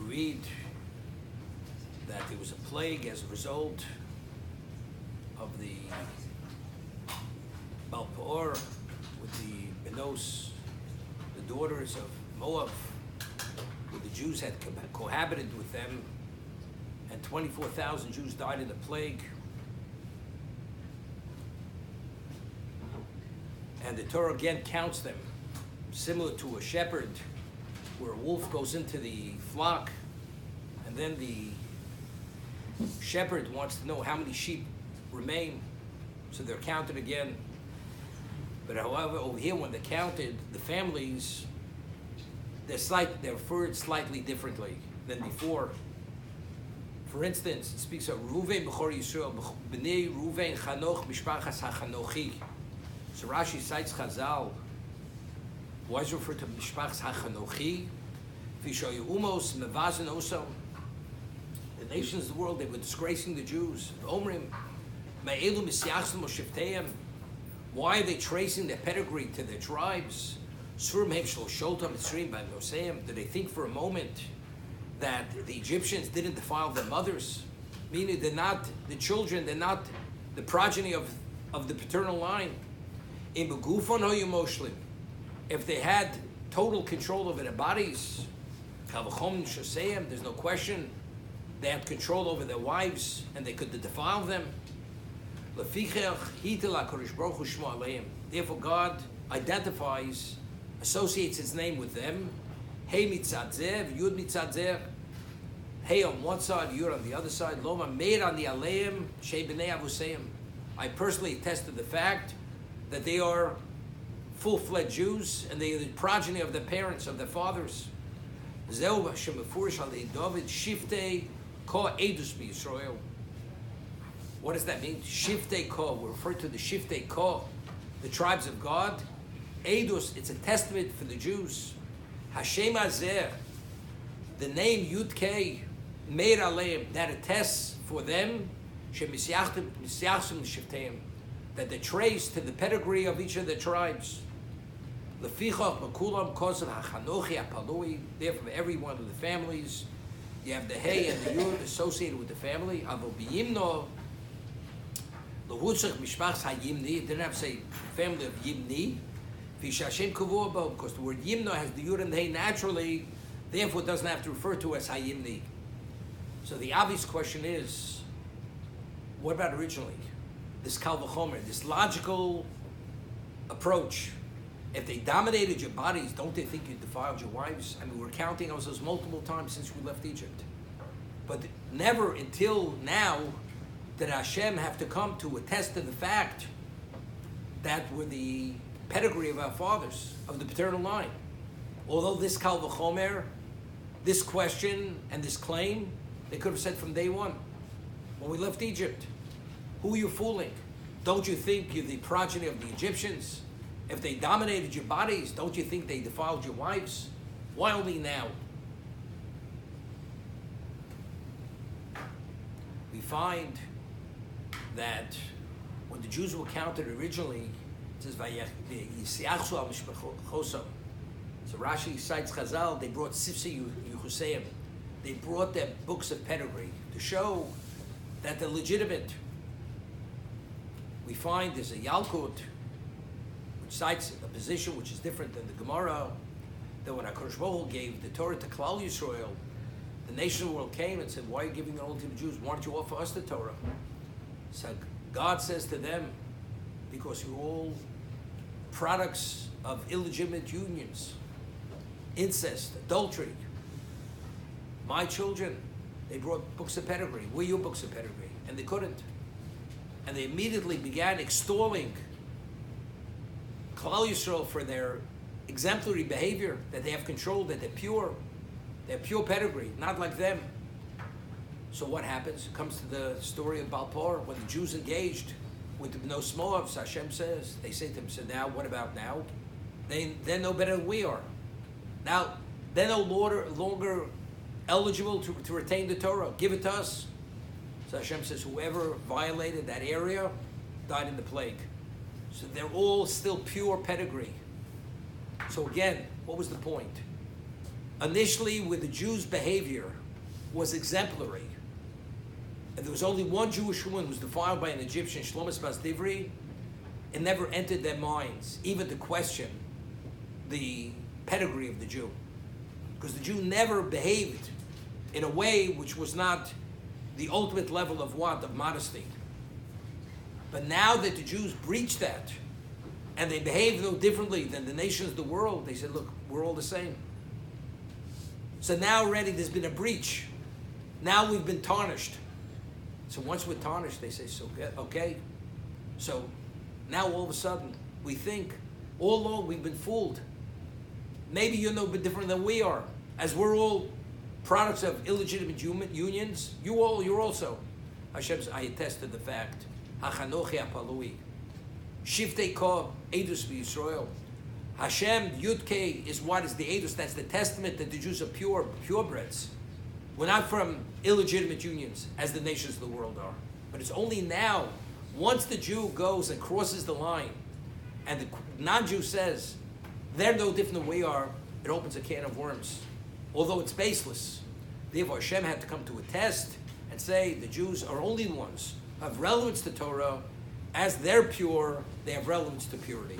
read that there was a plague as a result of the Balpor with the Benos, the daughters of Moab, where the Jews had cohabited with them, and 24,000 Jews died in the plague. And the Torah again counts them, similar to a shepherd, where a wolf goes into the flock, and then the shepherd wants to know how many sheep remain, so they're counted again. But however, over here, when they're counted, the families, they're referred slightly differently than before. For instance, it speaks of Reuven B'chor Yisrael, B'nei Reuven Chanoch Mishpachas HaChanochi. So Rashi cites Chazal. Why is it referred to Mishpachas HaChanochi? Vishoyu Umos Mevazin Osam. The nations of the world, they were disgracing the Jews. Omrim Ma'elu Misyachsum Oshivteim. Why are they tracing their pedigree to their tribes? Surim Hev Sholta Mitzrim B'Am Noseim. Do they think for a moment that the Egyptians didn't defile their mothers? Meaning they're not the children, they're not the progeny of the paternal line. In Begufon Hoyu Moshlim. If they had total control over their bodies, Kavachom Shoseim, there's no question, they had control over their wives and they could defile them. Therefore God identifies, associates his name with them. Hey mitzadzer, Yud mitzadzer. Hey on one side, Yud on the other side. Loma meir on the aleim, shei b'nei avuseim. I personally attest to the fact that they are full-fledged Jews and they are the progeny of their parents, of their fathers. Zeu shemefurish alei David shiftei ko edus b'Yisrael. What does that mean? Shiftei ko. We refer to the shiftei ko, the tribes of God. Edus, it's a testament for the Jews. Hashem Azeh, the name Yud Kei, Meir Aleim, that attests for them, that they trace to the pedigree of each of the tribes. Lefichach Makulam Kosav HaChanochi HaPalui, therefore every one of the families, you have the Hey and the Yud associated with the family. Avo B'Yimno, Lehutzach Mishpachs HaYimni, it didn't have to say family of Yimni, because the word Yimna has the Yud and the Hey naturally, therefore it doesn't have to refer to as Hayimni. So the obvious question is, what about originally? This Kal V'chomer, this logical approach. If they dominated your bodies, don't they think you defiled your wives? I mean, we're counting ourselves multiple times since we left Egypt. But never until now did Hashem have to come to attest to the fact that we're the pedigree of our fathers, of the paternal line. Although this Kal V'chomer, this question and this claim, they could have said from day one, when we left Egypt, who are you fooling? Don't you think you're the progeny of the Egyptians? If they dominated your bodies, don't you think they defiled your wives? Why only now? We find that when the Jews were counted originally, it says, so Rashi cites Chazal, they brought Sifsei Yehuseim. They brought their books of pedigree to show that they're legitimate. We find there's a Yalkut, which cites a position which is different than the Gemara, that when HaKadosh Baruch Hu gave the Torah to Klal Yisrael, the nation of the world came and said, why are you giving it only to the Jews? Why don't you offer us the Torah? So God says to them, because you're all products of illegitimate unions, incest, adultery. My children, they brought books of pedigree. Where are your books of pedigree? And they couldn't. And they immediately began extolling Klal Yisrael for their exemplary behavior, that they have control, that they're pure pedigree, not like them. So what happens? It comes to the story of Balpor, when the Jews engaged with the Bnos Moab, Hashem says, they say to him, so now, what about now? They're no better than we are. Now, they're no longer eligible to retain the Torah. Give it to us. So Hashem says, whoever violated that area died in the plague. So they're all still pure pedigree. So again, what was the point? initially where the Jews' behavior was exemplary, and there was only one Jewish woman who was defiled by an Egyptian, Shlomis Bas Divri, it never entered their minds even to question the pedigree of the Jew. Because the Jew never behaved in a way which was not the ultimate level of what? Of modesty. But now that the Jews breached that, and they behaved no differently than the nations of the world, they said, look, we're all the same. So now already there's been a breach. Now we've been tarnished. So once we're tarnished, they say, so okay. So now all of a sudden, we think, all along we've been fooled. Maybe you're no bit different than we are. As we're all products of illegitimate unions, you're also. Hashem says, I attest to the fact. Hachanochi apalui. Shiftei ko edus v'Yisrael. Hashem, Yud-Kei, is what is the edus. That's the testament that the Jews are purebreds. We're not from illegitimate unions, as the nations of the world are. But it's only now, once the Jew goes and crosses the line, and the non-Jew says, they're no different than we are, it opens a can of worms. Although it's baseless. Therefore, Hashem had to come to a test and say the Jews are only the ones who have relevance to Torah. As they're pure, they have relevance to purity.